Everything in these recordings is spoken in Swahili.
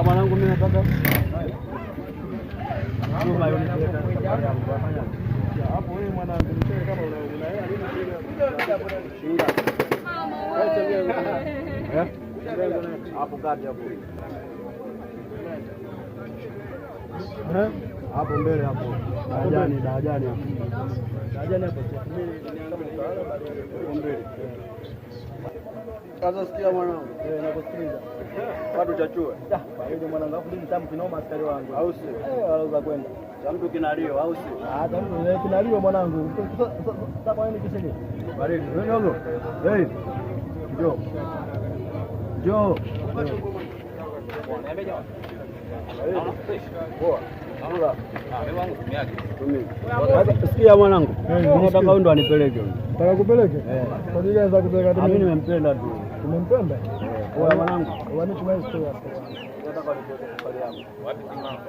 Mwanangu mimi nataka hapo wewe mwanangu mchele kama una hela nini hapo kati hapo. Hapo mbele hapo. Darajani hapo. Darajani hapo. Mbele. Sasa sikia mwanangu. Nakusikiliza. Watu chachue. Bado mwanangu hapo ni tamu kinoma askari wangu. Au sio? Anaweza kwenda. Mtu kinalio au sio? Mtu kinalio mwanangu. Sasa wewe ni kisege. Baridi. Wewe ndogo. Hey. Njoo. Njoo. Poa. Sikia mwanangu. Nataka ndo anipeleke. Nataka kupeleke? Kwa nini anza kupeleka? Mimi nimempenda tu. Umempenda? Poa mwanangu. Wani tuwezi tu hapo. Nataka nipeleke pale hapo. Wapi simama?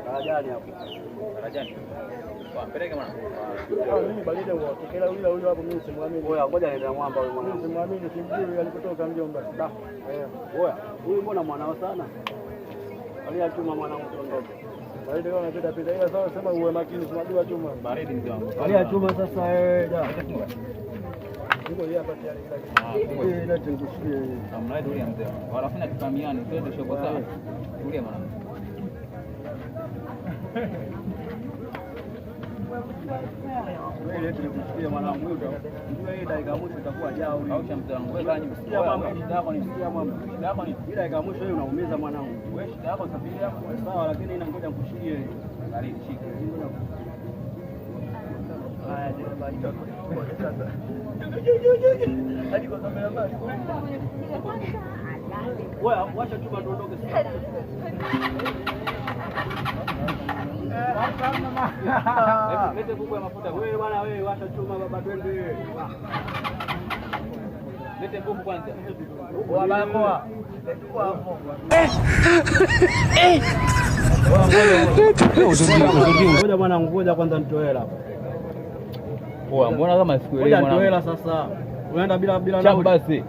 Darajani hapo. Darajani. Poa, peleke mwanangu. Mimi balide huo. Kila huyo hapo mimi simwamini. Poa, ngoja nenda mwamba huyo mwanangu. Mimi simwamini, simjui alipotoka mjomba. Poa. Huyu mbona mwanao sana? Aliachuma mwanangu tondoke. Baridi leo anapita pita ila sawa sema uwe makini tunajua chuma. Baridi mzee wangu. Aliachuma sasa wewe da. Niko hapa tayari kila kitu. Ila tungushie. Amradi ule mzee wangu. Wanafanya kifamiani twende shoko sawa. Tulia mwanangu. Wewe tunakusikia mwanangu huyo. Ndio hii dakika mwisho itakuwa jao. Kausha mzee wangu. Wewe kani msikia mama. Shida yako ni msikia mama. Shida yako ni ile dakika mwisho hiyo unaumiza mwanangu. Wewe shida yako safiri yako sawa lakini ina ngoja nikushie. Karibu shike. Haya ndio bali sasa. Hadi kwa kamera bali. Wewe wacha tu tuondoke sasa. Lete buku ya mafuta. Wewe bwana wewe washa chuma baba twende. Lete buku kwanza. Poa baba poa. Leta hapo. Ngoja bwana ngoja kwanza nitoe hela. Poa mbona kama sikuelewi mwana. Ngoja nitoe hela sasa. Unaenda bila na basi.